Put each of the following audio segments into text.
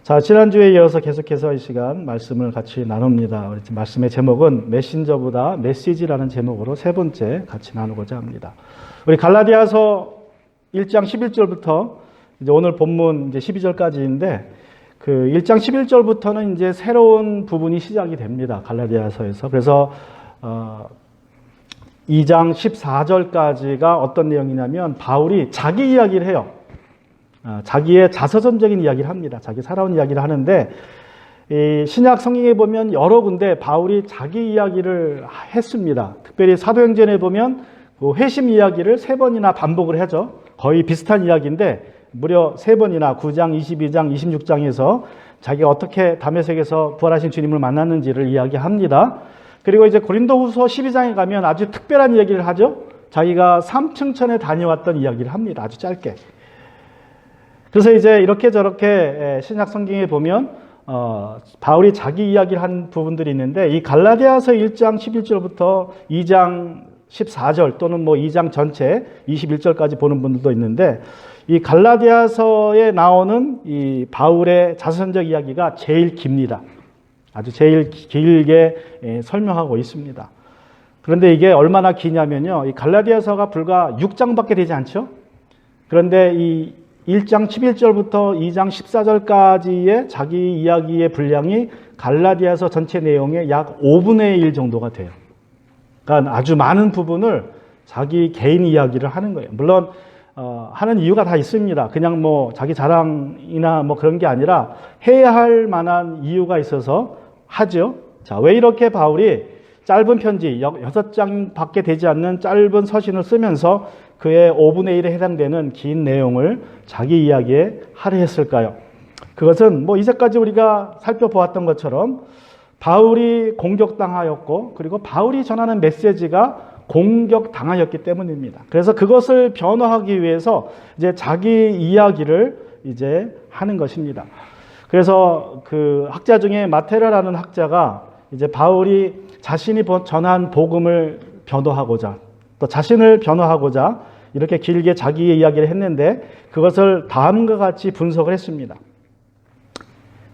자, 지난주에 이어서 계속해서 이 시간 말씀을 같이 나눕니다. 말씀의 제목은 메신저보다 메시지라는 제목으로 세 번째 같이 나누고자 합니다. 우리 갈라디아서 1장 11절부터 이제 오늘 본문 이제 12절까지인데 그 1장 11절부터는 이제 새로운 부분이 시작이 됩니다. 갈라디아서에서. 그래서 2장 14절까지가 어떤 내용이냐면 바울이 자기 이야기를 해요. 자기의 자서전적인 이야기를 합니다. 자기 살아온 이야기를 하는데 이 신약 성경에 보면 여러 군데 바울이 자기 이야기를 했습니다. 특별히 사도행전에 보면 그 회심 이야기를 3번이나 반복을 하죠. 거의 비슷한 이야기인데 무려 3번이나 9장, 22장, 26장에서 자기가 어떻게 다메섹에서 부활하신 주님을 만났는지를 이야기합니다. 그리고 이제 고린도후서 12장에 가면 아주 특별한 이야기를 하죠. 자기가 삼층천에 다녀왔던 이야기를 합니다. 아주 짧게. 그래서 이제 이렇게 저렇게 신약 성경에 보면 바울이 자기 이야기를 한 부분들이 있는데 이 갈라디아서 1장 11절부터 2장 14절 또는 뭐 2장 전체 21절까지 보는 분들도 있는데 이 갈라디아서에 나오는 이 바울의 자서전적 이야기가 제일 깁니다. 아주 제일 길게 설명하고 있습니다. 그런데 이게 얼마나 기냐면요. 이 갈라디아서가 불과 6장밖에 되지 않죠? 그런데 이 1장 11절부터 2장 14절까지의 자기 이야기의 분량이 갈라디아서 전체 내용의 약 5분의 1 정도가 돼요. 그러니까 아주 많은 부분을 자기 개인 이야기를 하는 거예요. 물론 하는 이유가 다 있습니다. 그냥 뭐 자기 자랑이나 뭐 그런 게 아니라 해야 할 만한 이유가 있어서 하죠. 자, 왜 이렇게 바울이 짧은 편지 6장밖에 되지 않는 짧은 서신을 쓰면서 그의 5분의 1에 해당되는 긴 내용을 자기 이야기에 할애했을까요? 그것은 뭐 이제까지 우리가 살펴보았던 것처럼 바울이 공격당하였고 그리고 바울이 전하는 메시지가 공격당하였기 때문입니다. 그래서 그것을 변호하기 위해서 이제 자기 이야기를 이제 하는 것입니다. 그래서 그 학자 중에 마테라라는 학자가 이제 바울이 자신이 전한 복음을 변호하고자 또 자신을 변호하고자 이렇게 길게 자기의 이야기를 했는데 그것을 다음과 같이 분석을 했습니다.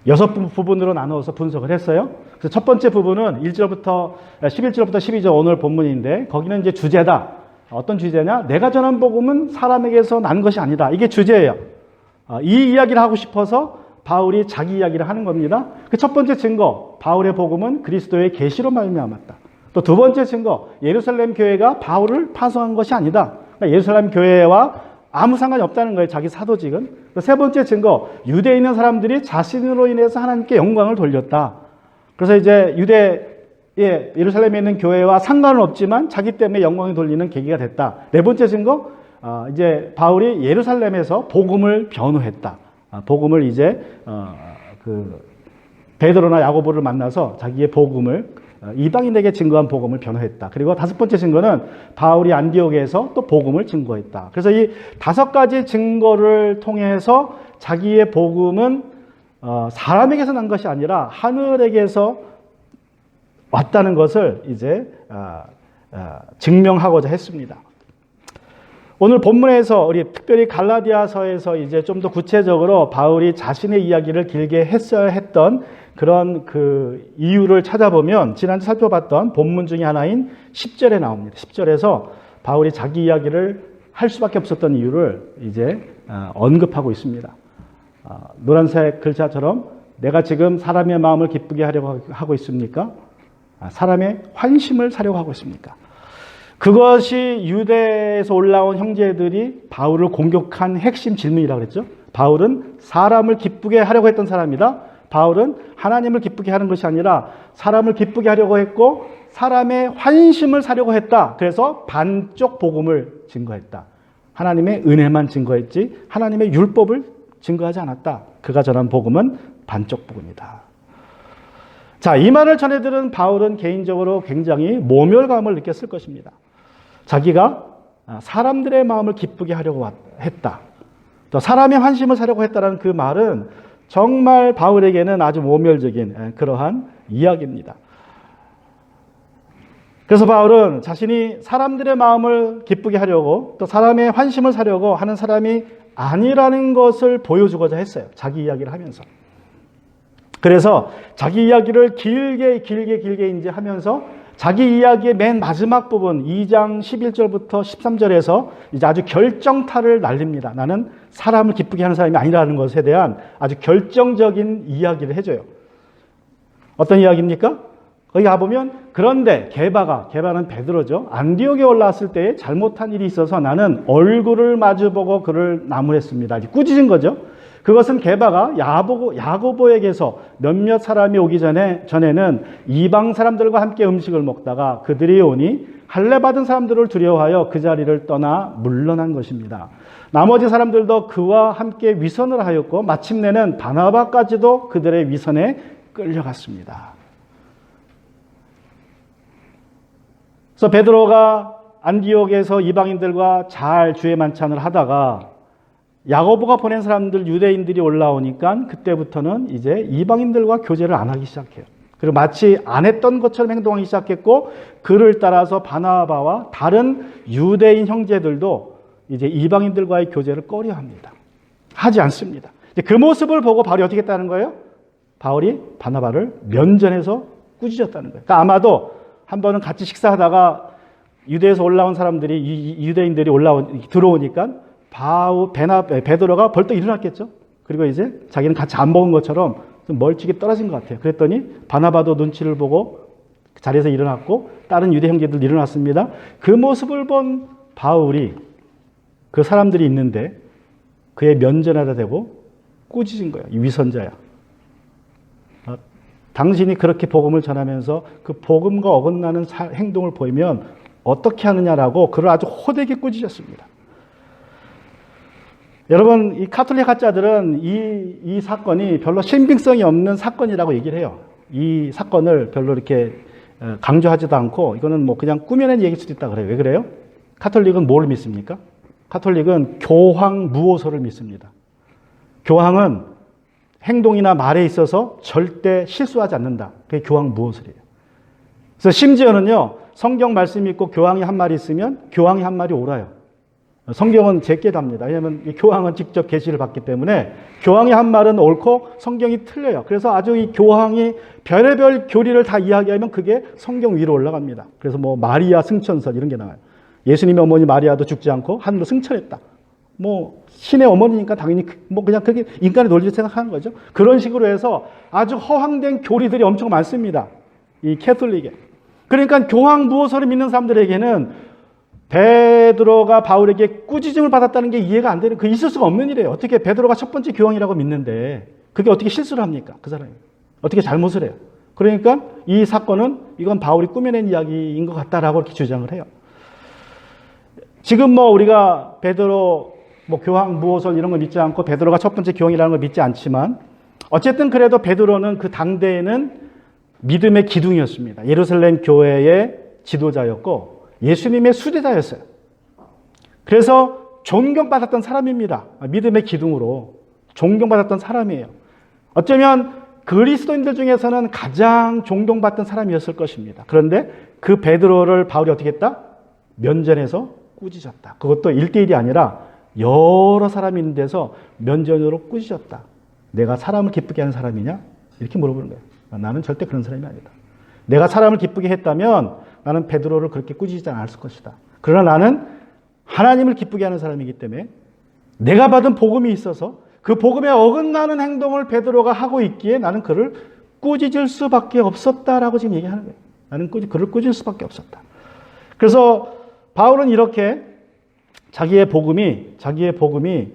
6부분으로 나누어서 분석을 했어요. 그래서 첫 번째 부분은 11절부터 12절 오늘 본문인데 거기는 이제 주제다. 어떤 주제냐? 내가 전한 복음은 사람에게서 난 것이 아니다. 이게 주제예요. 이 이야기를 하고 싶어서 바울이 자기 이야기를 하는 겁니다. 그 첫 번째 증거, 바울의 복음은 그리스도의 계시로 말미암았다. 또 두 번째 증거, 예루살렘 교회가 바울을 파송한 것이 아니다. 그러니까 예루살렘 교회와 아무 상관이 없다는 거예요. 자기 사도직은. 세 번째 증거, 유대에 있는 사람들이 자신으로 인해서 하나님께 영광을 돌렸다. 그래서 이제 예루살렘에 있는 교회와 상관은 없지만 자기 때문에 영광이 돌리는 계기가 됐다. 네 번째 증거, 이제 바울이 예루살렘에서 복음을 변호했다. 복음을 이제 베드로나 야고보를 만나서 자기의 복음을 이방인에게 증거한 복음을 변호했다. 그리고 다섯 번째 증거는 바울이 안디옥에서 또 복음을 증거했다. 그래서 이 5가지 증거를 통해서 자기의 복음은 사람에게서 난 것이 아니라 하늘에게서 왔다는 것을 이제 증명하고자 했습니다. 오늘 본문에서 우리 특별히 갈라디아서에서 이제 좀 더 구체적으로 바울이 자신의 이야기를 길게 했어야 했던 그런 그 이유를 찾아보면 지난주 살펴봤던 본문 중에 하나인 10절에 나옵니다. 10절에서 바울이 자기 이야기를 할 수밖에 없었던 이유를 이제 언급하고 있습니다. 노란색 글자처럼 내가 지금 사람의 마음을 기쁘게 하려고 하고 있습니까? 사람의 환심을 사려고 하고 있습니까? 그것이 유대에서 올라온 형제들이 바울을 공격한 핵심 질문이라고 그랬죠. 바울은 사람을 기쁘게 하려고 했던 사람이다. 바울은 하나님을 기쁘게 하는 것이 아니라 사람을 기쁘게 하려고 했고 사람의 환심을 사려고 했다. 그래서 반쪽 복음을 증거했다. 하나님의 은혜만 증거했지 하나님의 율법을 증거하지 않았다. 그가 전한 복음은 반쪽 복음이다. 자, 이 말을 전해 들은 바울은 개인적으로 굉장히 모멸감을 느꼈을 것입니다. 자기가 사람들의 마음을 기쁘게 하려고 했다. 또 사람의 환심을 사려고 했다는 그 말은 정말 바울에게는 아주 모멸적인 그러한 이야기입니다. 그래서 바울은 자신이 사람들의 마음을 기쁘게 하려고 또 사람의 환심을 사려고 하는 사람이 아니라는 것을 보여주고자 했어요. 자기 이야기를 하면서. 그래서 자기 이야기를 길게 이제 하면서 자기 이야기의 맨 마지막 부분 2장 11절부터 13절에서 이제 아주 결정타를 날립니다. 나는 사람을 기쁘게 하는 사람이 아니라는 것에 대한 아주 결정적인 이야기를 해줘요. 어떤 이야기입니까? 거기 가보면 그런데 게바는 베드로죠. 안디옥에 올라왔을 때 잘못한 일이 있어서 나는 얼굴을 마주보고 그를 나무랬습니다. 꾸짖은 거죠. 그것은 게바가 야고보에게서 몇몇 사람이 오기 전에는 이방 사람들과 함께 음식을 먹다가 그들이 오니 할례 받은 사람들을 두려워하여 그 자리를 떠나 물러난 것입니다. 나머지 사람들도 그와 함께 위선을 하였고 마침내는 바나바까지도 그들의 위선에 끌려갔습니다. 그래서 베드로가 안디옥에서 이방인들과 잘 주의 만찬을 하다가 야고보가 보낸 사람들 유대인들이 올라오니까 그때부터는 이제 이방인들과 교제를 안 하기 시작해요. 그리고 마치 안 했던 것처럼 행동하기 시작했고 그를 따라서 바나바와 다른 유대인 형제들도 이제 이방인들과의 교제를 꺼려합니다. 하지 않습니다. 그 모습을 보고 바울이 어떻게 했다는 거예요? 바울이 바나바를 면전에서 꾸짖었다는 거예요. 그러니까 아마도 한 번은 같이 식사하다가 유대에서 올라온 사람들이 유대인들이 들어오니까 베드로가 벌떡 일어났겠죠. 그리고 이제 자기는 같이 안 먹은 것처럼 좀 멀찍이 떨어진 것 같아요. 그랬더니 바나바도 눈치를 보고 자리에서 일어났고 다른 유대 형제들 일어났습니다. 그 모습을 본 바울이 그 사람들이 있는데 그의 면전에다 대고 꾸짖은 거예요. 이 위선자야. 당신이 그렇게 복음을 전하면서 그 복음과 어긋나는 행동을 보이면 어떻게 하느냐라고 그를 아주 호되게 꾸짖었습니다. 여러분, 이 가톨릭 학자들은 이 사건이 별로 신빙성이 없는 사건이라고 얘기를 해요. 이 사건을 별로 이렇게 강조하지도 않고 이거는 뭐 그냥 꾸며낸 얘기일 수도 있다 그래요. 왜 그래요? 가톨릭은 뭘 믿습니까? 가톨릭은 교황 무오소를 믿습니다. 교황은 행동이나 말에 있어서 절대 실수하지 않는다. 그게 교황 무오소리예요. 그래서 심지어는요, 성경 말씀이 있고 교황이 한 말이 있으면 교황이 한 말이 옳아요. 성경은 제게 답니다. 왜냐하면 교황은 직접 계시를 받기 때문에 교황이 한 말은 옳고 성경이 틀려요. 그래서 아주 이 교황이 별의별 교리를 다 이야기하면 그게 성경 위로 올라갑니다. 그래서 뭐 마리아 승천설 이런 게 나와요. 예수님의 어머니 마리아도 죽지 않고 하늘로 승천했다. 뭐 신의 어머니니까 당연히 뭐 그냥 그게 인간의 논리를 생각하는 거죠. 그런 식으로 해서 아주 허황된 교리들이 엄청 많습니다. 이 캐톨릭에. 그러니까 교황 무오소를 믿는 사람들에게는 베드로가 바울에게 꾸짖음을 받았다는 게 이해가 안 되는, 그 있을 수가 없는 일이에요. 어떻게 베드로가 첫 번째 교황이라고 믿는데 그게 어떻게 실수를 합니까? 그 사람이. 어떻게 잘못을 해요? 그러니까 이 사건은 이건 바울이 꾸며낸 이야기인 것 같다라고 이렇게 주장을 해요. 지금 뭐 우리가 베드로 뭐 교황 무오설 이런 걸 믿지 않고 베드로가 첫 번째 교황이라는 걸 믿지 않지만 어쨌든 그래도 베드로는 그 당대에는 믿음의 기둥이었습니다. 예루살렘 교회의 지도자였고 예수님의 수제자였어요. 그래서 존경받았던 사람입니다. 믿음의 기둥으로 존경받았던 사람이에요. 어쩌면 그리스도인들 중에서는 가장 존경받던 사람이었을 것입니다. 그런데 그 베드로를 바울이 어떻게 했다? 면전에서 꾸짖었다. 그것도 1대1이 아니라 여러 사람이 있는 데서 면전으로 꾸짖었다. 내가 사람을 기쁘게 하는 사람이냐? 이렇게 물어보는 거예요. 나는 절대 그런 사람이 아니다. 내가 사람을 기쁘게 했다면 나는 베드로를 그렇게 꾸짖지 않았을 것이다. 그러나 나는 하나님을 기쁘게 하는 사람이기 때문에 내가 받은 복음이 있어서 그 복음에 어긋나는 행동을 베드로가 하고 있기에 나는 그를 꾸짖을 수밖에 없었다라고 지금 얘기하는 거예요. 나는 그를 꾸짖을 수밖에 없었다. 그래서 바울은 이렇게 자기의 복음이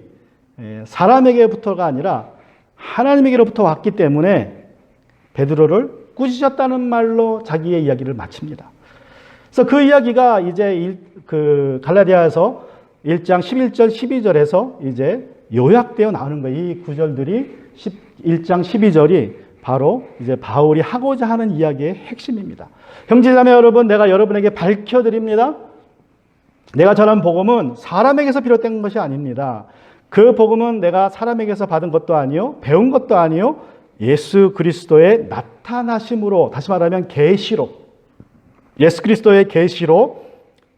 사람에게부터가 아니라 하나님에게로부터 왔기 때문에 베드로를 꾸짖었다는 말로 자기의 이야기를 마칩니다. 그래서 그 이야기가 이제 그 갈라디아에서 1장 11절 12절에서 이제 요약되어 나오는 거예요. 이 구절들이 1장 12절이 바로 이제 바울이 하고자 하는 이야기의 핵심입니다. 형제자매 여러분, 내가 여러분에게 밝혀드립니다. 내가 전한 복음은 사람에게서 비롯된 것이 아닙니다. 그 복음은 내가 사람에게서 받은 것도 아니요, 배운 것도 아니요, 예수 그리스도의 나타나심으로, 다시 말하면 계시로, 예수 그리스도의 계시로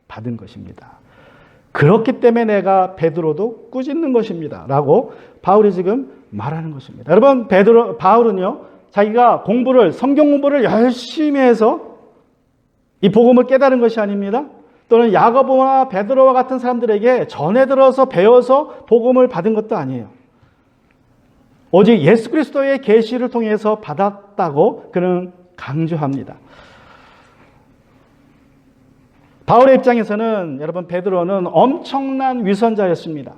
받은 것입니다. 그렇기 때문에 내가 베드로도 꾸짖는 것입니다. 라고 바울이 지금 말하는 것입니다. 여러분, 바울은요, 자기가 성경 공부를 열심히 해서 이 복음을 깨달은 것이 아닙니다. 또는 야고보나 베드로와 같은 사람들에게 전해 들어서 배워서 복음을 받은 것도 아니에요. 오직 예수 그리스도의 계시를 통해서 받았다고 그는 강조합니다. 바울의 입장에서는 여러분 베드로는 엄청난 위선자였습니다.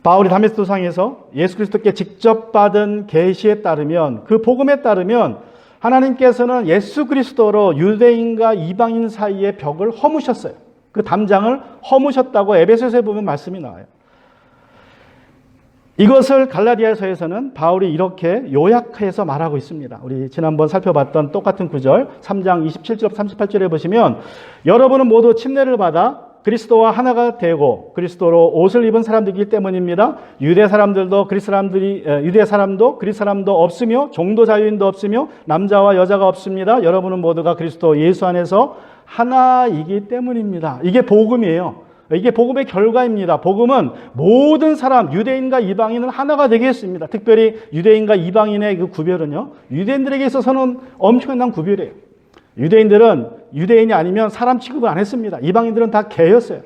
바울이 다메섹 도상에서 예수 그리스도께 직접 받은 계시에 따르면, 그 복음에 따르면 하나님께서는 예수 그리스도로 유대인과 이방인 사이의 벽을 허무셨어요. 그 담장을 허무셨다고 에베소서에 보면 말씀이 나와요. 이것을 갈라디아서에서는 바울이 이렇게 요약해서 말하고 있습니다. 우리 지난번 살펴봤던 똑같은 구절 3장 27절 38절에 보시면, 여러분은 모두 침례를 받아 그리스도와 하나가 되고 그리스도로 옷을 입은 사람들이기 때문입니다. 유대 사람도 그리스 사람도 없으며 종도 자유인도 없으며 남자와 여자가 없습니다. 여러분은 모두가 그리스도 예수 안에서 하나이기 때문입니다. 이게 복음이에요. 이게 복음의 결과입니다. 복음은 모든 사람, 유대인과 이방인을 하나가 되게 했습니다. 특별히 유대인과 이방인의 그 구별은요, 유대인들에게 있어서는 엄청난 구별이에요. 유대인들은 유대인이 아니면 사람 취급을 안 했습니다. 이방인들은 다 개였어요.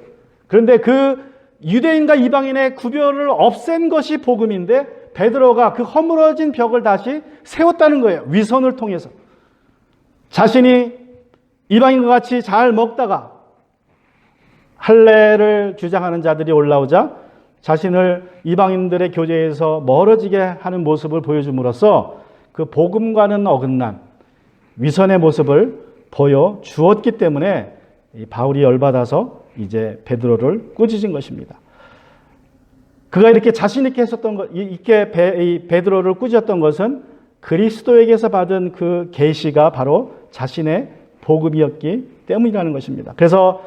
그런데 그 유대인과 이방인의 구별을 없앤 것이 복음인데, 베드로가 그 허물어진 벽을 다시 세웠다는 거예요. 위선을 통해서. 자신이 이방인과 같이 잘 먹다가 할례를 주장하는 자들이 올라오자 자신을 이방인들의 교제에서 멀어지게 하는 모습을 보여줌으로써 그 복음과는 어긋난 위선의 모습을 보여주었기 때문에 바울이 열받아서 이제 베드로를 꾸짖은 것입니다. 그가 이렇게 자신 있게 했었던 것, 베드로를 꾸짖었던 것은 그리스도에게서 받은 그 계시가 바로 자신의 복음이었기 때문이라는 것입니다. 그래서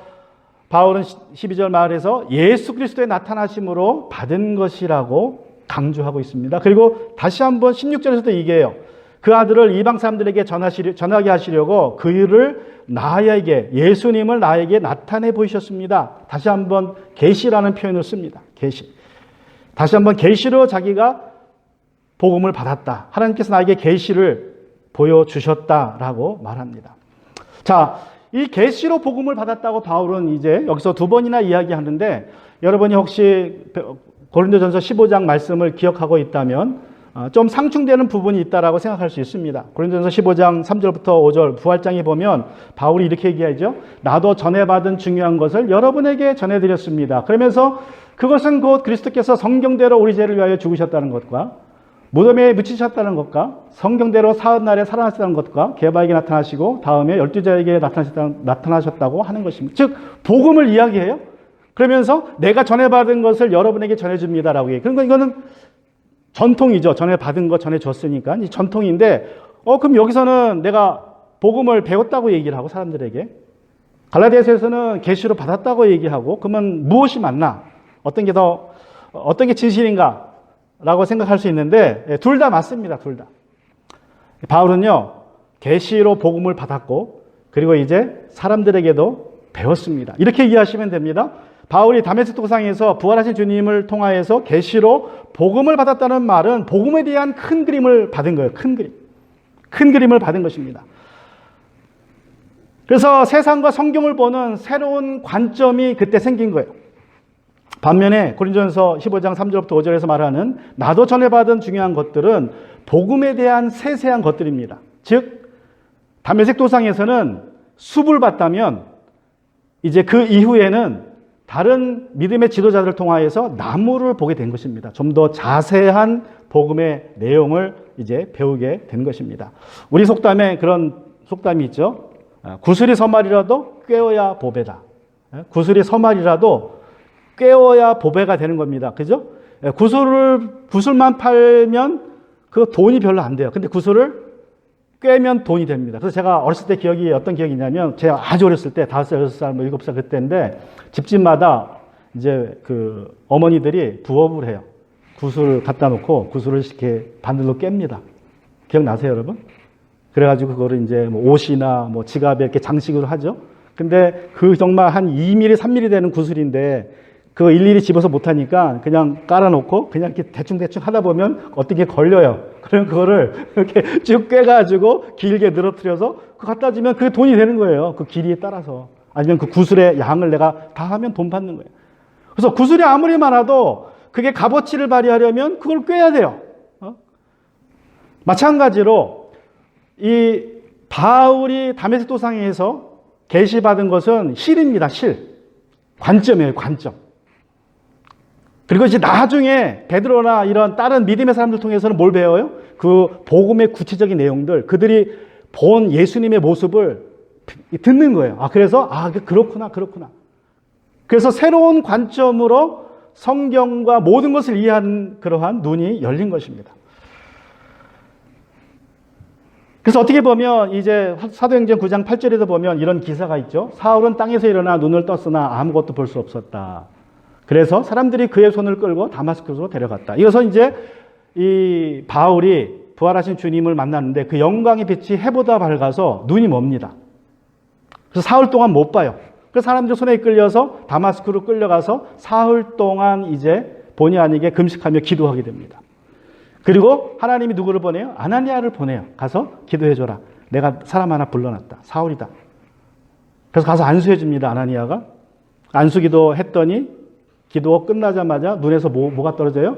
바울은 12절 말에서 예수 그리스도의 나타나심으로 받은 것이라고 강조하고 있습니다. 그리고 다시 한번 16절에서도 얘기해요. 그 아들을 이방 사람들에게 전하게 하시려고 그 일을 나에게, 예수님을 나에게 나타내 보이셨습니다. 다시 한번 계시라는 표현을 씁니다. 계시. 다시 한번 계시로 자기가 복음을 받았다. 하나님께서 나에게 계시를 보여주셨다라고 말합니다. 자, 이 계시로 복음을 받았다고 바울은 이제 여기서 두 번이나 이야기하는데, 여러분이 혹시 고린도전서 15장 말씀을 기억하고 있다면 좀 상충되는 부분이 있다라고 생각할 수 있습니다. 고린도전서 15장 3절부터 5절 부활장에 보면 바울이 이렇게 얘기하죠. 나도 전해받은 중요한 것을 여러분에게 전해드렸습니다. 그러면서 그것은 곧 그리스도께서 성경대로 우리 죄를 위하여 죽으셨다는 것과 무덤에 묻히셨다는 것과 성경대로 사흘날에 살아나셨다는 것과 게바에게 나타나시고 다음에 12자에게 나타나셨다고 하는 것입니다. 즉 복음을 이야기해요. 그러면서 내가 전해받은 것을 여러분에게 전해줍니다라고 얘기해요. 그러니까 이거는 전통이죠. 전해받은 것 전해줬으니까 이 전통인데, 그럼 여기서는 내가 복음을 배웠다고 얘기를 하고 사람들에게, 갈라디아서에서는 계시로 받았다고 얘기하고, 그러면 무엇이 맞나? 어떤 게 진실인가? 라고 생각할 수 있는데 둘 다 맞습니다. 둘 다. 바울은요, 계시로 복음을 받았고 그리고 이제 사람들에게도 배웠습니다. 이렇게 이해하시면 됩니다. 바울이 다메섹 도상에서 부활하신 주님을 통하여서 계시로 복음을 받았다는 말은 복음에 대한 큰 그림을 받은 거예요. 큰 그림을 받은 것입니다. 그래서 세상과 성경을 보는 새로운 관점이 그때 생긴 거예요. 반면에 고린도전서 15장 3절부터 5절에서 말하는 나도 전해받은 중요한 것들은 복음에 대한 세세한 것들입니다. 즉 다메섹 도상에서는 숲을 봤다면 이제 그 이후에는 다른 믿음의 지도자들을 통하여서 나무를 보게 된 것입니다. 좀 더 자세한 복음의 내용을 이제 배우게 된 것입니다. 우리 속담에 그런 속담이 있죠. 구슬이 서말이라도 꿰어야 보배다. 구슬이 서말이라도 꿰어야 보배가 되는 겁니다. 그죠? 구슬만 팔면 그 돈이 별로 안 돼요. 근데 구슬을 꿰면 돈이 됩니다. 그래서 제가 어렸을 때 어떤 기억이 있냐면, 제가 아주 어렸을 때 5살, 6살, 7살 그때인데 집집마다 이제 그 어머니들이 부업을 해요. 구슬을 갖다 놓고 구슬을 이렇게 반들로 깹니다. 기억나세요, 여러분? 그래가지고 그거를 이제 뭐 옷이나 뭐 지갑에 이렇게 장식으로 하죠. 근데 그 정말 한 2mm, 3mm 되는 구슬인데 그거 일일이 집어서 못하니까 그냥 깔아놓고 그냥 이렇게 대충대충 하다 보면 어떻게 걸려요. 그럼 그거를 이렇게 쭉 꿰가지고 길게 늘어뜨려서 그거 갖다 주면 그게 돈이 되는 거예요. 그 길이에 따라서. 아니면 그 구슬의 양을 내가 다 하면 돈 받는 거예요. 그래서 구슬이 아무리 많아도 그게 값어치를 발휘하려면 그걸 꿰야 돼요. 마찬가지로 이 바울이 다메섹 도상에서 계시받은 것은 실입니다. 실. 관점이에요. 관점. 그리고 이제 나중에 베드로나 이런 다른 믿음의 사람들 통해서는 뭘 배워요? 그 복음의 구체적인 내용들, 그들이 본 예수님의 모습을 듣는 거예요. 그래서 그렇구나. 그래서 새로운 관점으로 성경과 모든 것을 이해한 그러한 눈이 열린 것입니다. 그래서 어떻게 보면 이제 사도행전 9장 8절에도 보면 이런 기사가 있죠. 사울은 땅에서 일어나 눈을 떴으나 아무것도 볼 수 없었다. 그래서 사람들이 그의 손을 끌고 다마스쿠스로 데려갔다. 이것은 이제 이 바울이 부활하신 주님을 만났는데 그 영광의 빛이 해보다 밝아서 눈이 멉니다. 그래서 사흘 동안 못 봐요. 그래서 사람들 손에 이끌려서 다마스쿠스로 끌려가서 사흘 동안 이제 본의 아니게 금식하며 기도하게 됩니다. 그리고 하나님이 누구를 보내요? 아나니아를 보내요. 가서 기도해줘라. 내가 사람 하나 불러놨다. 사울이다. 그래서 가서 안수해 줍니다. 아나니아가. 안수기도 했더니 기도 끝나자마자 눈에서 뭐가 떨어져요?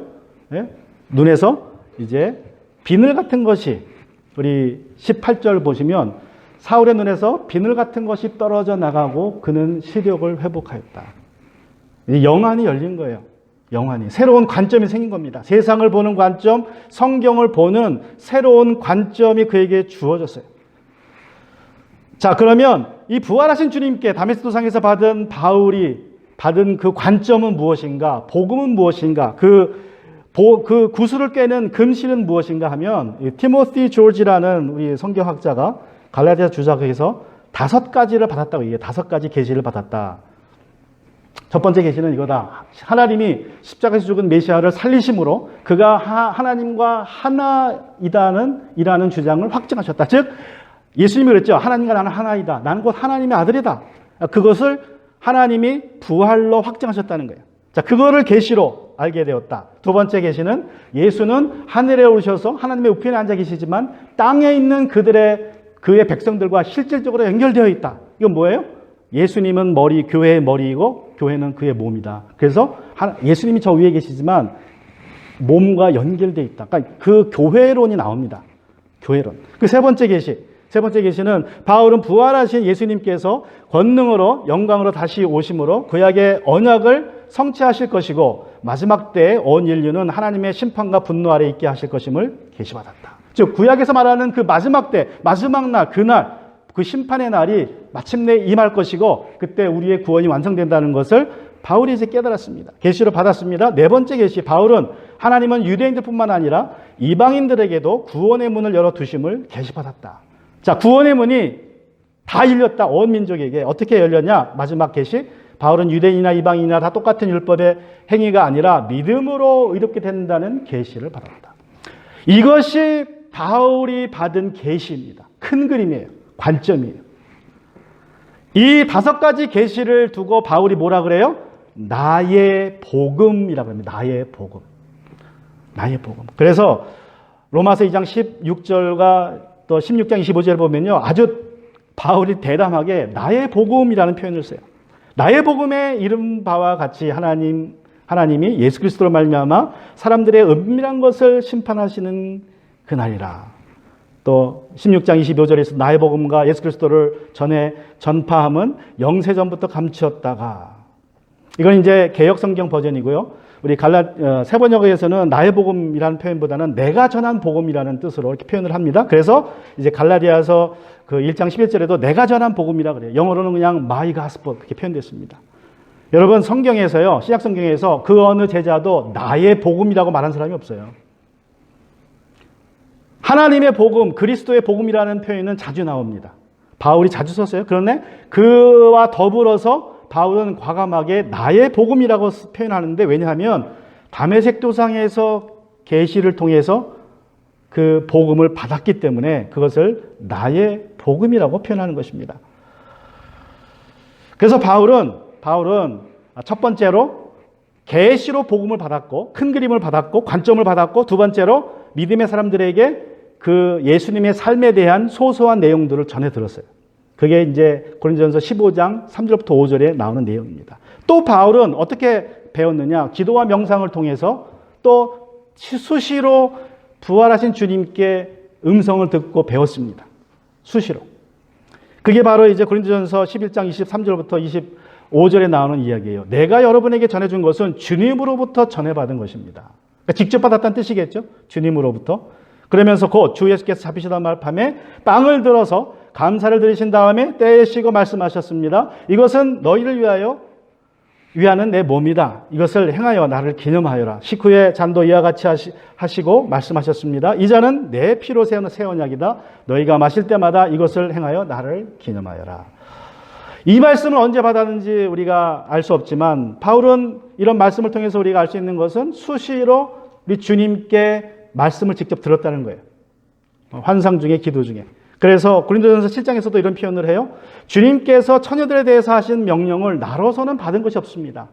네? 눈에서 이제 비늘 같은 것이, 우리 18절 보시면 사울의 눈에서 비늘 같은 것이 떨어져 나가고 그는 시력을 회복하였다. 영안이 열린 거예요. 영안이. 새로운 관점이 생긴 겁니다. 세상을 보는 관점, 성경을 보는 새로운 관점이 그에게 주어졌어요. 자, 그러면 이 부활하신 주님께 다메섹 도상에서 받은 바울이 받은 그 관점은 무엇인가? 복음은 무엇인가? 그 구슬을 꿰는 금실은 무엇인가 하면 티모시 조지라는 우리 성경학자가 갈라디아 주석에서 5가지를 받았다고 얘기해요. 5가지 계시를 받았다. 첫 번째 계시는 이거다. 하나님이 십자가에서 죽은 메시아를 살리심으로 그가 하나님과 하나이라는 주장을 확증하셨다. 즉 예수님이 그랬죠. 하나님과 나는 하나이다. 나는 곧 하나님의 아들이다. 그것을 하나님이 부활로 확증하셨다는 거예요. 자, 그거를 계시로 알게 되었다. 두 번째 계시는 예수는 하늘에 오르셔서 하나님의 우편에 앉아 계시지만 땅에 있는 그의 백성들과 실질적으로 연결되어 있다. 이건 뭐예요? 예수님은 교회의 머리이고 교회는 그의 몸이다. 그래서 예수님이 저 위에 계시지만 몸과 연결되어 있다. 그러니까 그 교회론이 나옵니다. 교회론. 그 세 번째 계시는 바울은 부활하신 예수님께서 권능으로 영광으로 다시 오심으로 구약의 언약을 성취하실 것이고 마지막 때에 온 인류는 하나님의 심판과 분노 아래 있게 하실 것임을 계시받았다. 즉 구약에서 말하는 그 마지막 때, 마지막 날, 그날, 그 심판의 날이 마침내 임할 것이고 그때 우리의 구원이 완성된다는 것을 바울이 이제 깨달았습니다. 계시로 받았습니다. 네 번째 계시, 바울은 하나님은 유대인들뿐만 아니라 이방인들에게도 구원의 문을 열어두심을 계시받았다. 자, 구원의 문이 다 열렸다. 온 민족에게. 어떻게 열렸냐? 마지막 계시. 바울은 유대인이나 이방인이나 다 똑같은 율법의 행위가 아니라 믿음으로 의롭게 된다는 계시를 받았다. 이것이 바울이 받은 계시입니다. 큰 그림이에요. 관점이에요. 이 5가지 계시를 두고 바울이 뭐라 그래요? 나의 복음이라고 합니다. 나의 복음. 나의 복음. 그래서 로마서 2장 16절과 또 16장 25절을 보면요. 아주 바울이 대담하게 나의 복음이라는 표현을 써요. 나의 복음의 이름 바와 같이 하나님이 예수 그리스도로 말미암아 사람들의 은밀한 것을 심판하시는 그날이라. 또 16장 25절에서 나의 복음과 예수 그리스도를 전파함은 영세전부터 감추었다가, 이건 이제 개역성경 버전이고요. 우리 세번역에서는 나의 복음이라는 표현보다는 내가 전한 복음이라는 뜻으로 이렇게 표현을 합니다. 그래서 이제 갈라디아서 그 1장 11절에도 내가 전한 복음이라 그래요. 영어로는 그냥 my gospel 그렇게 표현됐습니다. 여러분 성경에서요, 신약 성경에서 그 어느 제자도 나의 복음이라고 말한 사람이 없어요. 하나님의 복음, 그리스도의 복음이라는 표현은 자주 나옵니다. 바울이 자주 썼어요. 그런데 그와 더불어서 바울은 과감하게 나의 복음이라고 표현하는데, 왜냐하면 다메섹 도상에서 계시를 통해서 그 복음을 받았기 때문에 그것을 나의 복음이라고 표현하는 것입니다. 그래서 바울은 첫 번째로 계시로 복음을 받았고 큰 그림을 받았고 관점을 받았고 두 번째로 믿음의 사람들에게 그 예수님의 삶에 대한 소소한 내용들을 전해 들었어요. 그게 이제 고린도전서 15장 3절부터 5절에 나오는 내용입니다. 또 바울은 어떻게 배웠느냐? 기도와 명상을 통해서 또 수시로 부활하신 주님께 음성을 듣고 배웠습니다. 수시로. 그게 바로 이제 고린도전서 11장 23절부터 25절에 나오는 이야기예요. 내가 여러분에게 전해준 것은 주님으로부터 전해받은 것입니다. 그러니까 직접 받았다는 뜻이겠죠? 주님으로부터. 그러면서 곧 주 예수께서 잡히시던 밤에 빵을 들어서 감사를 드리신 다음에 떼시고 말씀하셨습니다. 이것은 너희를 위하는 내 몸이다. 이것을 행하여 나를 기념하여라. 식후에 잔도 이와 같이 하시고 말씀하셨습니다. 이 잔은 내 피로 세우는 새 언약이다. 너희가 마실 때마다 이것을 행하여 나를 기념하여라. 이 말씀을 언제 받았는지 우리가 알 수 없지만 바울은 이런 말씀을 통해서 우리가 알 수 있는 것은 수시로 우리 주님께 말씀을 직접 들었다는 거예요. 환상 중에 기도 중에. 그래서 고린도전서 7장에서도 이런 표현을 해요. 주님께서 처녀들에 대해서 하신 명령을 나로서는 받은 것이 없습니다.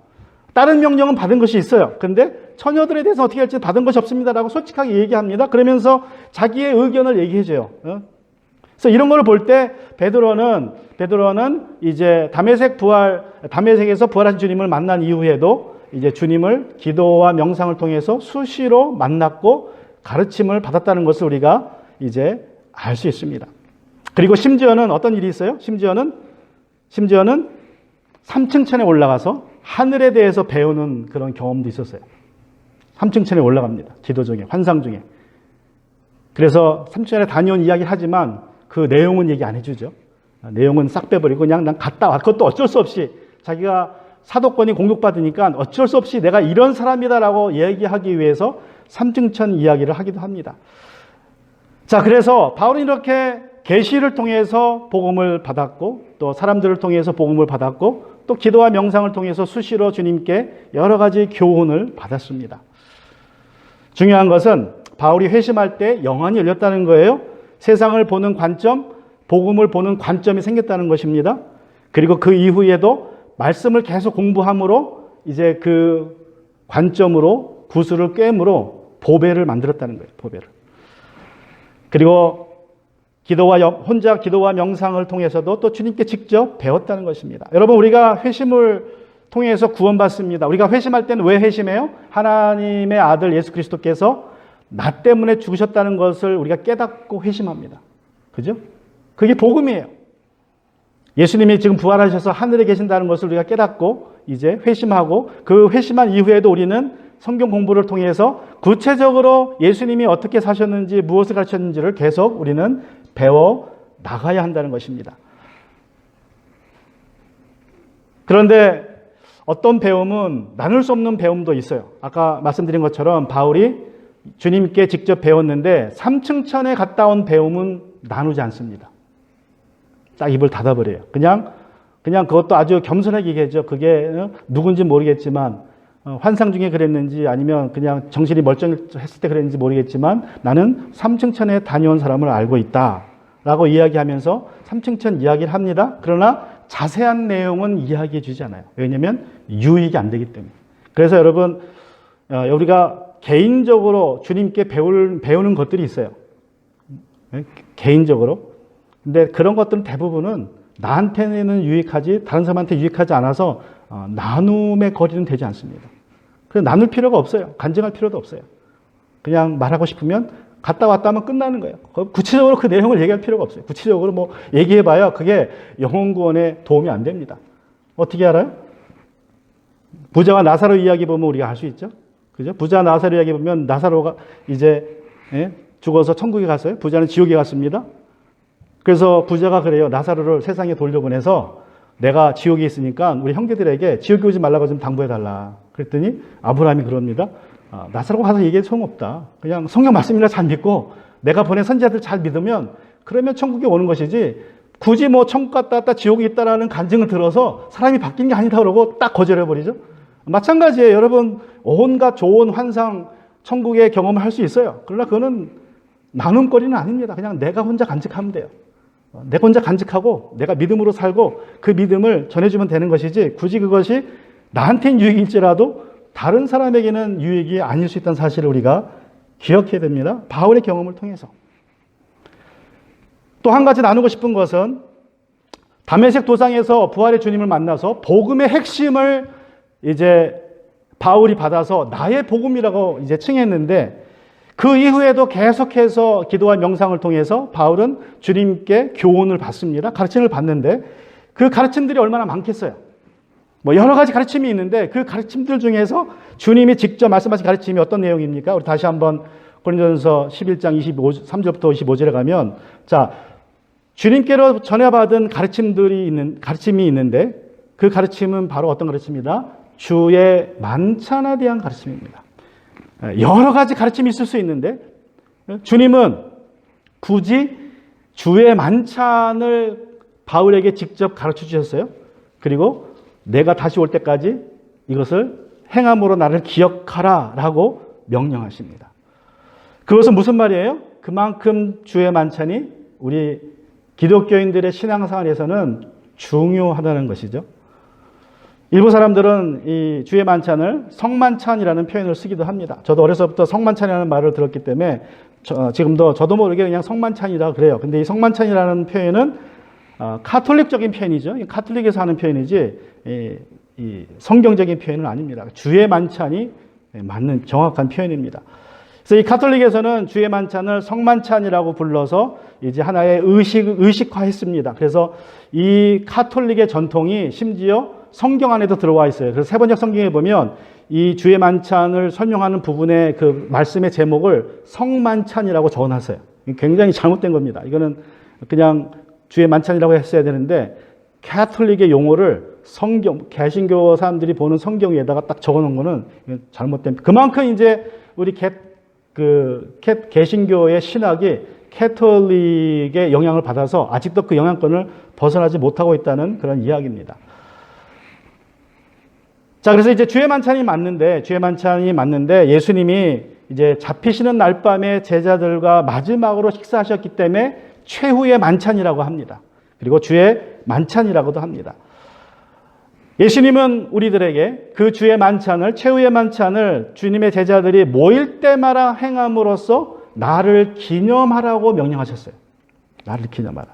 다른 명령은 받은 것이 있어요. 그런데 처녀들에 대해서 어떻게 할지 받은 것이 없습니다라고 솔직하게 얘기합니다. 그러면서 자기의 의견을 얘기해줘요. 그래서 이런 걸 볼 때 베드로는 이제 담에색에서 부활하신 주님을 만난 이후에도 이제 주님을 기도와 명상을 통해서 수시로 만났고 가르침을 받았다는 것을 우리가 이제 알 수 있습니다. 그리고 심지어는 어떤 일이 있어요? 심지어는 3층천에 올라가서 하늘에 대해서 배우는 그런 경험도 있었어요. 3층천에 올라갑니다. 기도 중에, 환상 중에. 그래서 3층천에 다녀온 이야기를 하지만 그 내용은 얘기 안 해주죠. 내용은 싹 빼버리고 그냥 난 갔다 와. 그것도 어쩔 수 없이 자기가 사도권이 공격받으니까 어쩔 수 없이 내가 이런 사람이다라고 얘기하기 위해서 3층천 이야기를 하기도 합니다. 자, 그래서 바울은 이렇게 계시를 통해서 복음을 받았고 또 사람들을 통해서 복음을 받았고 또 기도와 명상을 통해서 수시로 주님께 여러 가지 교훈을 받았습니다. 중요한 것은 바울이 회심할 때 영안이 열렸다는 거예요. 세상을 보는 관점, 복음을 보는 관점이 생겼다는 것입니다. 그리고 그 이후에도 말씀을 계속 공부함으로 이제 그 관점으로 구슬을 꿰므로 보배를 만들었다는 거예요. 보배를. 그리고 혼자 기도와 명상을 통해서도 또 주님께 직접 배웠다는 것입니다. 여러분, 우리가 회심을 통해서 구원받습니다. 우리가 회심할 때는 왜 회심해요? 하나님의 아들 예수 그리스도께서 나 때문에 죽으셨다는 것을 우리가 깨닫고 회심합니다. 그죠? 그게 복음이에요. 예수님이 지금 부활하셔서 하늘에 계신다는 것을 우리가 깨닫고 이제 회심하고 그 회심한 이후에도 우리는 성경 공부를 통해서 구체적으로 예수님이 어떻게 사셨는지 무엇을 가르쳤는지를 계속 우리는 배워 나가야 한다는 것입니다. 그런데 어떤 배움은 나눌 수 없는 배움도 있어요. 아까 말씀드린 것처럼 바울이 주님께 직접 배웠는데 3층천에 갔다 온 배움은 나누지 않습니다. 딱 입을 닫아버려요. 그냥 그것도 아주 겸손하게 얘기하죠. 그게 누군지 모르겠지만 환상 중에 그랬는지 아니면 그냥 정신이 멀쩡했을 때 그랬는지 모르겠지만 나는 3층천에 다녀온 사람을 알고 있다라고 이야기하면서 3층천 이야기를 합니다. 그러나 자세한 내용은 이야기해 주지 않아요. 왜냐하면 유익이 안 되기 때문에. 그래서 여러분, 우리가 개인적으로 주님께 배우는 것들이 있어요. 개인적으로. 근데 그런 것들은 대부분은 나한테는 유익하지 다른 사람한테 유익하지 않아서 나눔의 거리는 되지 않습니다. 그래서 나눌 필요가 없어요. 간증할 필요도 없어요. 그냥 말하고 싶으면 갔다 왔다 하면 끝나는 거예요. 구체적으로 그 내용을 얘기할 필요가 없어요. 구체적으로 뭐 얘기해봐야 그게 영혼 구원에 도움이 안 됩니다. 어떻게 알아요? 부자와 나사로 이야기 보면 우리가 알 수 있죠. 그죠? 부자 나사로 이야기 보면 나사로가 이제 죽어서 천국에 갔어요. 부자는 지옥에 갔습니다. 그래서 부자가 그래요. 나사로를 세상에 돌려보내서 내가 지옥에 있으니까 우리 형제들에게 지옥에 오지 말라고 좀 당부해달라. 그랬더니 아브라함이 그럽니다. 나사로가 가서 얘기해 소용없다. 그냥 성경 말씀이나 잘 믿고 내가 보낸 선지자들 잘 믿으면 그러면 천국에 오는 것이지 굳이 뭐 천국 갔다 왔다 지옥에 있다라는 간증을 들어서 사람이 바뀐 게 아니다 그러고 딱 거절해버리죠. 마찬가지예요. 여러분, 온갖 좋은 환상 천국의 경험을 할 수 있어요. 그러나 그거는 나눔거리는 아닙니다. 그냥 내가 혼자 간직하면 돼요. 내가 혼자 간직하고 내가 믿음으로 살고 그 믿음을 전해주면 되는 것이지 굳이 그것이 나한테는 유익일지라도 다른 사람에게는 유익이 아닐 수 있다는 사실을 우리가 기억해야 됩니다. 바울의 경험을 통해서. 또 한 가지 나누고 싶은 것은 다메섹 도상에서 부활의 주님을 만나서 복음의 핵심을 이제 바울이 받아서 나의 복음이라고 이제 칭했는데, 그 이후에도 계속해서 기도와 명상을 통해서 바울은 주님께 교훈을 받습니다. 가르침을 받는데 그 가르침들이 얼마나 많겠어요. 뭐 여러 가지 가르침이 있는데 그 가르침들 중에서 주님이 직접 말씀하신 가르침이 어떤 내용입니까? 우리 다시 한번 고린도전서 11장 3절부터 25절에 가면, 자, 주님께로 전해받은 가르침이 있는데 그 가르침은 바로 어떤 가르침이다? 주의 만찬에 대한 가르침입니다. 여러 가지 가르침이 있을 수 있는데 주님은 굳이 주의 만찬을 바울에게 직접 가르쳐 주셨어요. 그리고 내가 다시 올 때까지 이것을 행함으로 나를 기억하라 라고 명령하십니다. 그것은 무슨 말이에요? 그만큼 주의 만찬이 우리 기독교인들의 신앙생활에서는 중요하다는 것이죠. 일부 사람들은 이 주의 만찬을 성만찬이라는 표현을 쓰기도 합니다. 저도 어려서부터 성만찬이라는 말을 들었기 때문에 지금도 저도 모르게 그냥 성만찬이라고 그래요. 근데 이 성만찬이라는 표현은 카톨릭적인 표현이죠. 카톨릭에서 하는 표현이지 이 성경적인 표현은 아닙니다. 주의 만찬이 맞는 정확한 표현입니다. 그래서 이 카톨릭에서는 주의 만찬을 성만찬이라고 불러서 이제 하나의 의식화했습니다. 그래서 이 카톨릭의 전통이 심지어 성경 안에도 들어와 있어요. 그래서 세번역 성경에 보면 이 주의 만찬을 설명하는 부분의 그 말씀의 제목을 성만찬이라고 적어놨어요. 굉장히 잘못된 겁니다. 이거는 그냥 주의 만찬이라고 했어야 되는데 카톨릭의 용어를 개신교 사람들이 보는 성경 위에다가 딱 적어놓은 거는 잘못된. 그만큼 이제 우리 개신교의 신학이 카톨릭의 영향을 받아서 아직도 그 영향권을 벗어나지 못하고 있다는 그런 이야기입니다. 자, 그래서 이제 주의 만찬이 맞는데 예수님이 이제 잡히시는 날 밤에 제자들과 마지막으로 식사하셨기 때문에 최후의 만찬이라고 합니다. 그리고 주의 만찬이라고도 합니다. 예수님은 우리들에게 그 주의 만찬을, 최후의 만찬을 주님의 제자들이 모일 때마다 행함으로써 나를 기념하라고 명령하셨어요. 나를 기념하라.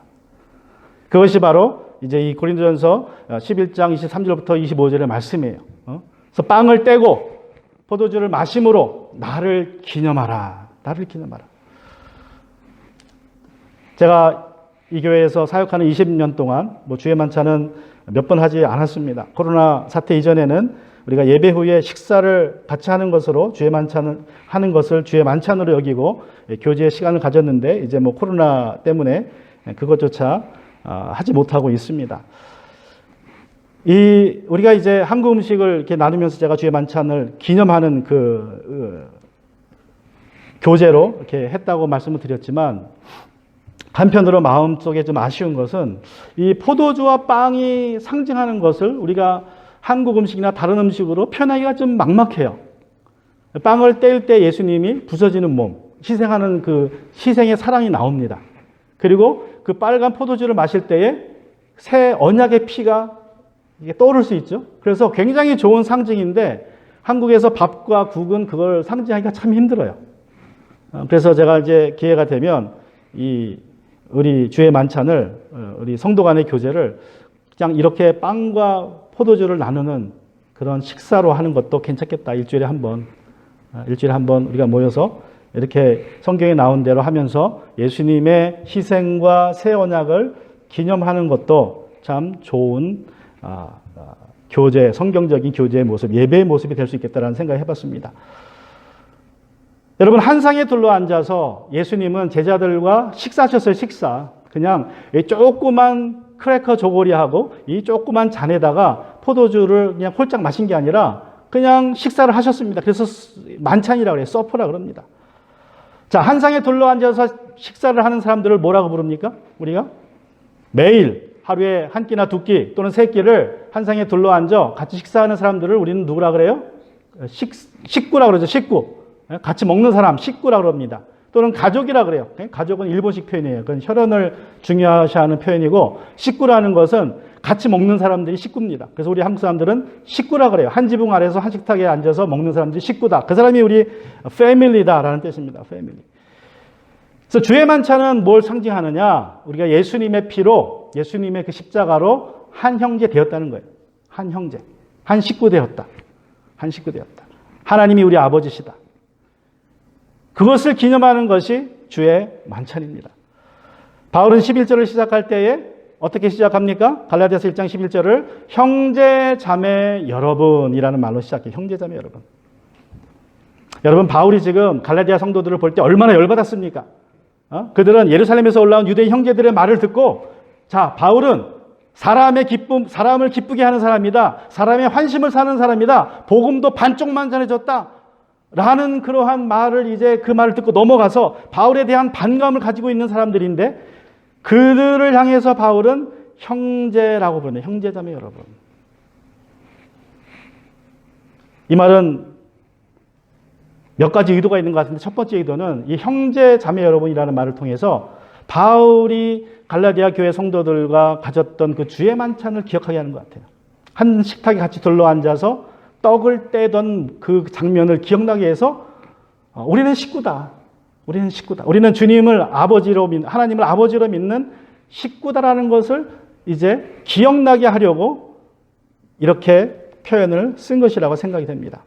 그것이 바로 이제 이 고린도전서 11장 23절부터 25절의 말씀이에요. 그래서 빵을 떼고 포도주를 마심으로 나를 기념하라. 나를 기념하라. 제가 이 교회에서 사역하는 20년 동안 주의 만찬은 몇 번 하지 않았습니다. 코로나 사태 이전에는 우리가 예배 후에 식사를 같이 하는 것으로 주의 만찬을 하는 것을 주의 만찬으로 여기고 교제의 시간을 가졌는데 이제 코로나 때문에 그것조차 하지 못하고 있습니다. 우리가 이제 한국 음식을 이렇게 나누면서 제가 주의 만찬을 기념하는 교제로 이렇게 했다고 말씀을 드렸지만, 한편으로 마음속에 좀 아쉬운 것은 이 포도주와 빵이 상징하는 것을 우리가 한국 음식이나 다른 음식으로 표현하기가 좀 막막해요. 빵을 뗄 때 예수님이 부서지는 몸, 희생하는 그 희생의 사랑이 나옵니다. 그리고 그 빨간 포도주를 마실 때에 새 언약의 피가 이게 떠오를 수 있죠. 그래서 굉장히 좋은 상징인데 한국에서 밥과 국은 그걸 상징하기가 참 힘들어요. 그래서 제가 이제 기회가 되면 우리 주의 만찬을, 우리 성도 간의 교제를 그냥 이렇게 빵과 포도주를 나누는 그런 식사로 하는 것도 괜찮겠다. 일주일에 한 번 우리가 모여서 이렇게 성경에 나온 대로 하면서 예수님의 희생과 새 언약을 기념하는 것도 참 좋은 교제, 성경적인 교제의 모습, 예배의 모습이 될 수 있겠다라는 생각을 해봤습니다. 여러분, 한 상에 둘러앉아서 예수님은 제자들과 식사하셨어요. 식사. 그냥 조그만 크래커 조고리하고 이 조그만 잔에다가 포도주를 그냥 홀짝 마신 게 아니라 그냥 식사를 하셨습니다. 그래서 만찬이라고 해요. 서프라 그럽니다. 자, 한 상에 둘러앉아서 식사를 하는 사람들을 뭐라고 부릅니까? 우리가 매일 하루에 한 끼나 두 끼 또는 세 끼를 한 상에 둘러앉아 같이 식사하는 사람들을 우리는 누구라 그래요? 식구라 그러죠. 식구. 같이 먹는 사람, 식구라 그럽니다. 또는 가족이라 그래요. 가족은 일본식 표현이에요. 그건 혈연을 중요시하는 표현이고, 식구라는 것은 같이 먹는 사람들이 식구입니다. 그래서 우리 한국 사람들은 식구라 그래요. 한 지붕 아래서 한 식탁에 앉아서 먹는 사람들이 식구다. 그 사람이 우리 패밀리다라는 뜻입니다. 패밀리. 그래서 주의 만찬은 뭘 상징하느냐? 우리가 예수님의 피로, 예수님의 그 십자가로 한 형제 되었다는 거예요. 한 형제. 한 식구 되었다. 한 식구 되었다. 하나님이 우리 아버지시다. 그것을 기념하는 것이 주의 만찬입니다. 바울은 11절을 시작할 때에 어떻게 시작합니까? 갈라디아서 1장 11절을 형제 자매 여러분이라는 말로 시작해요. 형제 자매 여러분. 여러분, 바울이 지금 갈라디아 성도들을 볼 때 얼마나 열받았습니까? 그들은 예루살렘에서 올라온 유대인 형제들의 말을 듣고, 자, 바울은 사람의 기쁨, 사람을 기쁘게 하는 사람이다. 사람의 환심을 사는 사람이다. 복음도 반쪽만 전해줬다. 라는 그러한 말을 이제 그 말을 듣고 넘어가서 바울에 대한 반감을 가지고 있는 사람들인데, 그들을 향해서 바울은 형제라고 부르네요. 형제자매 여러분. 이 말은 몇 가지 의도가 있는 것 같은데, 첫 번째 의도는 이 형제자매 여러분이라는 말을 통해서 바울이 갈라디아 교회 성도들과 가졌던 그 주의 만찬을 기억하게 하는 것 같아요. 한 식탁에 같이 둘러앉아서 떡을 떼던 그 장면을 기억나게 해서 우리는 식구다. 우리는 식구다. 우리는 주님을 아버지로 하나님을 아버지로 믿는 식구다라는 것을 이제 기억나게 하려고 이렇게 표현을 쓴 것이라고 생각이 됩니다.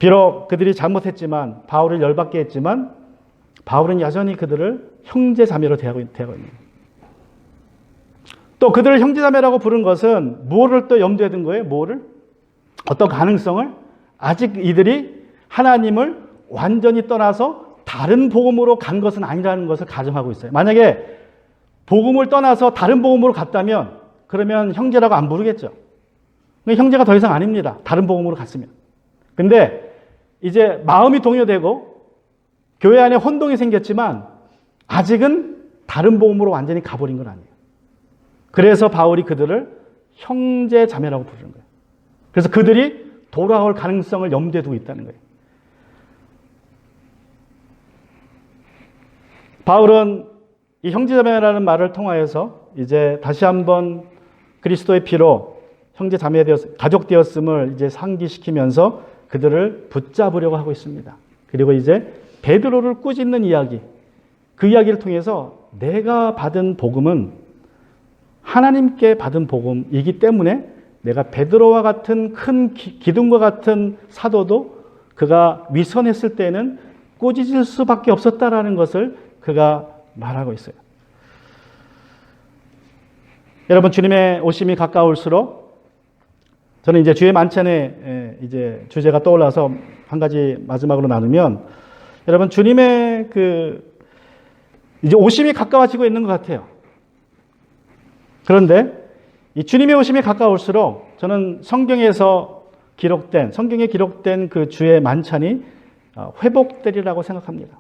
비록 그들이 잘못했지만, 바울을 열받게 했지만, 바울은 여전히 그들을 형제 자매로 대하고 있는 거예요. 또 그들을 형제 자매라고 부른 것은 뭐를 또 염두에 둔 거예요? 뭐를? 어떤 가능성을? 아직 이들이 하나님을 완전히 떠나서 다른 복음으로 간 것은 아니라는 것을 가정하고 있어요. 만약에 복음을 떠나서 다른 복음으로 갔다면 그러면 형제라고 안 부르겠죠. 형제가 더 이상 아닙니다. 다른 복음으로 갔으면. 근데 이제 마음이 동요되고 교회 안에 혼동이 생겼지만 아직은 다른 복음으로 완전히 가버린 건 아니에요. 그래서 바울이 그들을 형제 자매라고 부르는 거예요. 그래서 그들이 돌아올 가능성을 염두에 두고 있다는 거예요. 바울은 이 형제자매라는 말을 통하여서 이제 다시 한번 그리스도의 피로 형제자매 가족 되었음을 이제 상기시키면서 그들을 붙잡으려고 하고 있습니다. 그리고 이제 베드로를 꾸짖는 이야기, 그 이야기를 통해서 내가 받은 복음은 하나님께 받은 복음이기 때문에 내가 베드로와 같은 큰 기둥과 같은 사도도 그가 위선했을 때는 꾸짖을 수밖에 없었다라는 것을 그가 말하고 있어요. 여러분, 주님의 오심이 가까울수록 저는 이제 주의 만찬에 이제 주제가 떠올라서 한 가지 마지막으로 나누면, 여러분, 주님의 이제 오심이 가까워지고 있는 것 같아요. 그런데 이 주님의 오심이 가까울수록 저는 성경에 기록된 그 주의 만찬이 회복되리라고 생각합니다.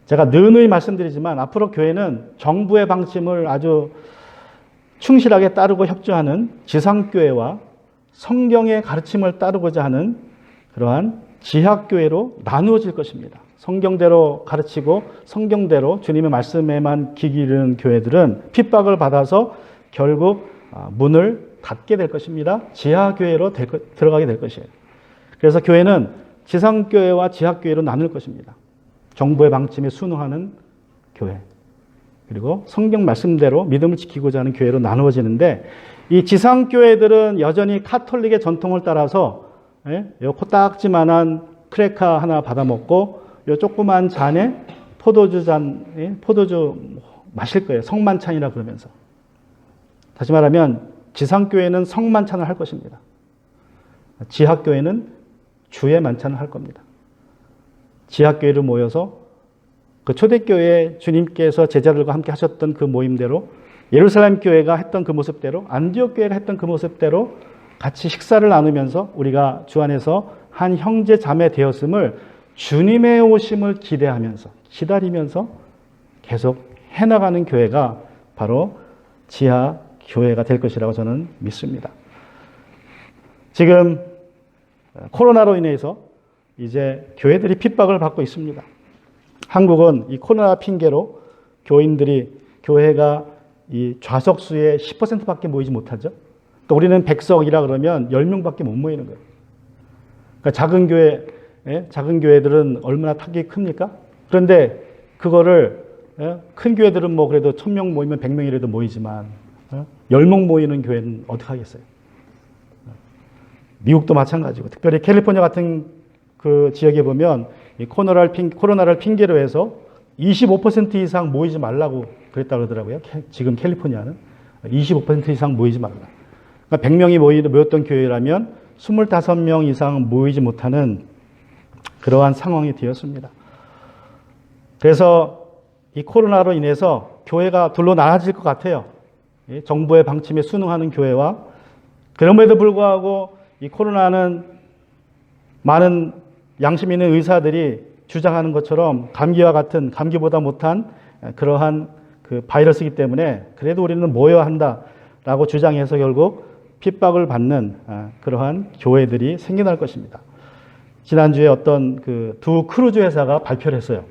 제가 느누이 말씀드리지만 앞으로 교회는 정부의 방침을 아주 충실하게 따르고 협조하는 지상교회와 성경의 가르침을 따르고자 하는 그러한 지하교회로 나누어질 것입니다. 성경대로 가르치고 성경대로 주님의 말씀에만 귀 기울이는 교회들은 핍박을 받아서 결국 문을 닫게 될 것입니다. 지하교회로 들어가게 될 것이에요. 그래서 교회는 지상교회와 지하교회로 나눌 것입니다. 정부의 방침에 순응하는 교회, 그리고 성경 말씀대로 믿음을 지키고자 하는 교회로 나누어지는데, 이 지상교회들은 여전히 카톨릭의 전통을 따라서 요 코딱지만한 크래커 하나 받아먹고 요 조그만 잔에 포도주 마실 거예요. 성만찬이라 그러면서. 다시 말하면 지상교회는 성만찬을 할 것입니다. 지하교회는 주의 만찬을 할 겁니다. 지하교회를 모여서 그 초대교회 주님께서 제자들과 함께 하셨던 그 모임대로, 예루살렘 교회가 했던 그 모습대로, 안디옥 교회가 했던 그 모습대로 같이 식사를 나누면서 우리가 주 안에서 한 형제 자매 되었음을 주님의 오심을 기다리면서 계속 해나가는 교회가 바로 지하 교회가 될 것이라고 저는 믿습니다. 지금 코로나로 인해서 이제 교회들이 핍박을 받고 있습니다. 한국은 이 코로나 핑계로 교회가 이 좌석수의 10%밖에 모이지 못하죠. 또 우리는 백석이라 그러면 10명밖에 못 모이는 거예요. 그러니까 작은 교회들은 얼마나 타격이 큽니까? 그런데 그거를 큰 교회들은 뭐 그래도 1000명 모이면 100명이라도 모이지만 10명 모이는 교회는 어떻게 하겠어요? 미국도 마찬가지고 특별히 캘리포니아 같은 그 지역에 보면 이 코로나를 핑계로 해서 25% 이상 모이지 말라고 그랬다고 그러더라고요. 지금 캘리포니아는 25% 이상 모이지 말라. 그러니까 100명이 모였던 교회라면 25명 이상 모이지 못하는 그러한 상황이 되었습니다. 그래서 이 코로나로 인해서 교회가 둘로 나눠질 것 같아요. 정부의 방침에 순응하는 교회와 그럼에도 불구하고 이 코로나는 많은 양심 있는 의사들이 주장하는 것처럼 감기와 같은 감기보다 못한 그러한 그 바이러스이기 때문에 그래도 우리는 모여야 한다라고 주장해서 결국 핍박을 받는 그러한 교회들이 생겨날 것입니다. 지난주에 어떤 그 두 크루즈 회사가 발표를 했어요.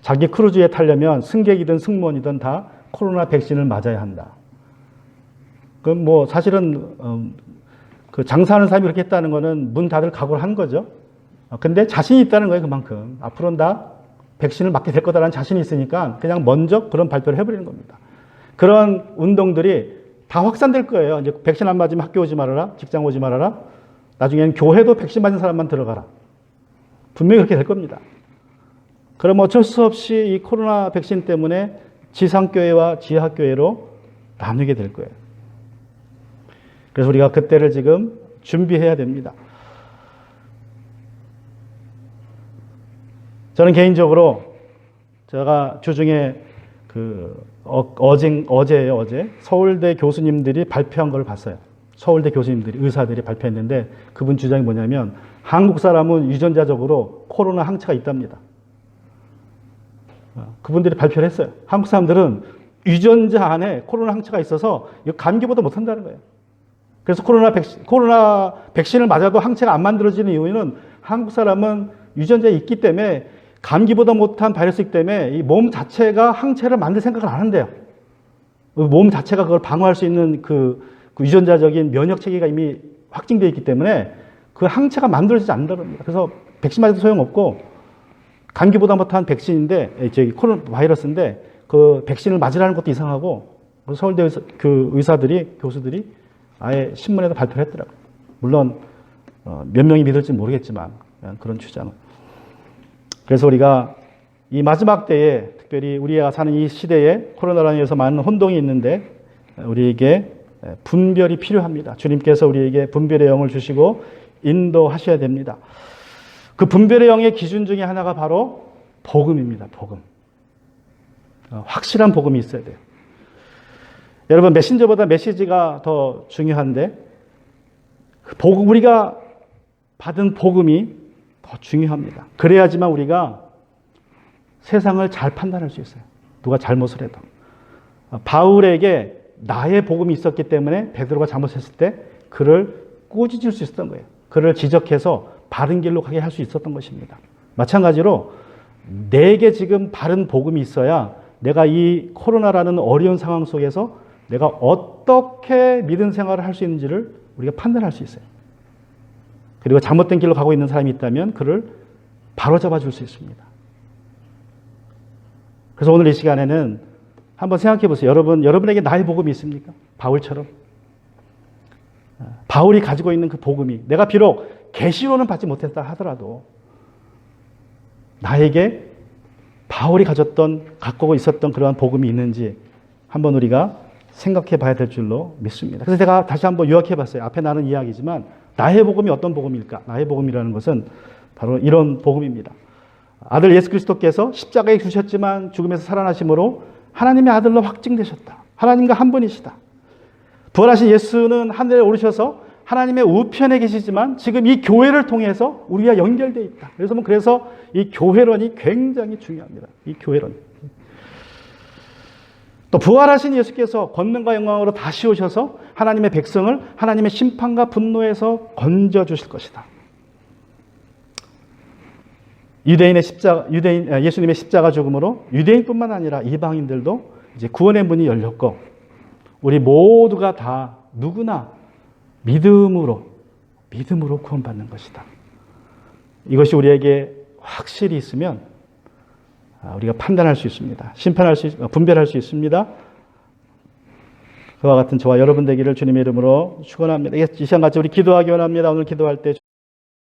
자기 크루즈에 타려면 승객이든 승무원이든 다 코로나 백신을 맞아야 한다. 그럼 뭐 사실은 그 장사하는 사람이 그렇게 했다는 거는 문 닫을 각오를 한 거죠. 근데 자신이 있다는 거예요, 그만큼. 앞으로는 다 백신을 맞게 될 거다라는 자신이 있으니까 그냥 먼저 그런 발표를 해버리는 겁니다. 그런 운동들이 다 확산될 거예요. 이제 백신 안 맞으면 학교 오지 말아라, 직장 오지 말아라. 나중에는 교회도 백신 맞은 사람만 들어가라. 분명히 그렇게 될 겁니다. 그럼 어쩔 수 없이 이 코로나 백신 때문에 지상교회와 지하교회로 나누게 될 거예요. 그래서 우리가 그때를 지금 준비해야 됩니다. 저는 개인적으로 제가 주중에 어제 서울대 교수님들이 발표한 걸 봤어요. 서울대 교수님들이, 의사들이 발표했는데 그분 주장이 뭐냐면 한국 사람은 유전자적으로 코로나 항체가 있답니다. 그분들이 발표를 했어요. 한국 사람들은 유전자 안에 코로나 항체가 있어서 감기보다 못한다는 거예요. 그래서 코로나 백신을 맞아도 항체가 안 만들어지는 이유는 한국 사람은 유전자에 있기 때문에 감기보다 못한 바이러스이기 때문에 이 몸 자체가 항체를 만들 생각을 안 한대요. 몸 자체가 그걸 방어할 수 있는 그 유전자적인 면역 체계가 이미 확증되어 있기 때문에 그 항체가 만들어지지 않는다고 합니다. 그래서 백신 맞아도 소용없고 감기보다 못한 백신인데, 코로나 바이러스인데 그 백신을 맞으라는 것도 이상하고 서울대 의사들이, 교수들이 아예 신문에도 발표를 했더라고요. 물론 몇 명이 믿을지는 모르겠지만 그런 주장은. 그래서 우리가 이 마지막 때에 특별히 우리가 사는 이 시대에 코로나로 인해서 많은 혼동이 있는데 우리에게 분별이 필요합니다. 주님께서 우리에게 분별의 영을 주시고 인도하셔야 됩니다. 그 분별의 영의 기준 중에 하나가 바로 복음입니다. 복음. 확실한 복음이 있어야 돼요. 여러분, 메신저보다 메시지가 더 중요한데 우리가 받은 복음이 더 중요합니다. 그래야지만 우리가 세상을 잘 판단할 수 있어요. 누가 잘못을 해도. 바울에게 나의 복음이 있었기 때문에 베드로가 잘못했을 때 그를 꾸짖을 수 있었던 거예요. 그를 지적해서 바른 길로 가게 할 수 있었던 것입니다. 마찬가지로 내게 지금 바른 복음이 있어야 내가 이 코로나라는 어려운 상황 속에서 내가 어떻게 믿음 생활을 할 수 있는지를 우리가 판단할 수 있어요. 그리고 잘못된 길로 가고 있는 사람이 있다면 그를 바로잡아 줄 수 있습니다. 그래서 오늘 이 시간에는 한번 생각해 보세요. 여러분에게 나의 복음이 있습니까? 바울처럼. 바울이 가지고 있는 그 복음이, 내가 비록 계시로는 받지 못했다 하더라도 나에게 바울이 갖고 있었던 그러한 복음이 있는지 한번 우리가 생각해 봐야 될 줄로 믿습니다. 그래서 제가 다시 한번 요약해 봤어요. 앞에 나눈 이야기지만 나의 복음이 어떤 복음일까? 나의 복음이라는 것은 바로 이런 복음입니다. 아들 예수 그리스도께서 십자가에 죽으셨지만 죽음에서 살아나심으로 하나님의 아들로 확증되셨다. 하나님과 한 분이시다. 부활하신 예수는 하늘에 오르셔서 하나님의 우편에 계시지만 지금 이 교회를 통해서 우리와 연결되어 있다. 그래서 이 교회론이 굉장히 중요합니다. 이 교회론. 또 부활하신 예수께서 권능과 영광으로 다시 오셔서 하나님의 백성을 하나님의 심판과 분노에서 건져주실 것이다. 예수님의 십자가 죽음으로 유대인뿐만 아니라 이방인들도 이제 구원의 문이 열렸고, 우리 모두가 다 누구나 믿음으로 구원받는 것이다. 이것이 우리에게 확실히 있으면 우리가 판단할 수 있습니다. 분별할 수 있습니다. 그와 같은 저와 여러분 되기를 주님의 이름으로 축원합니다. 이 시간 같이 우리 기도하기 원합니다. 오늘 기도할 때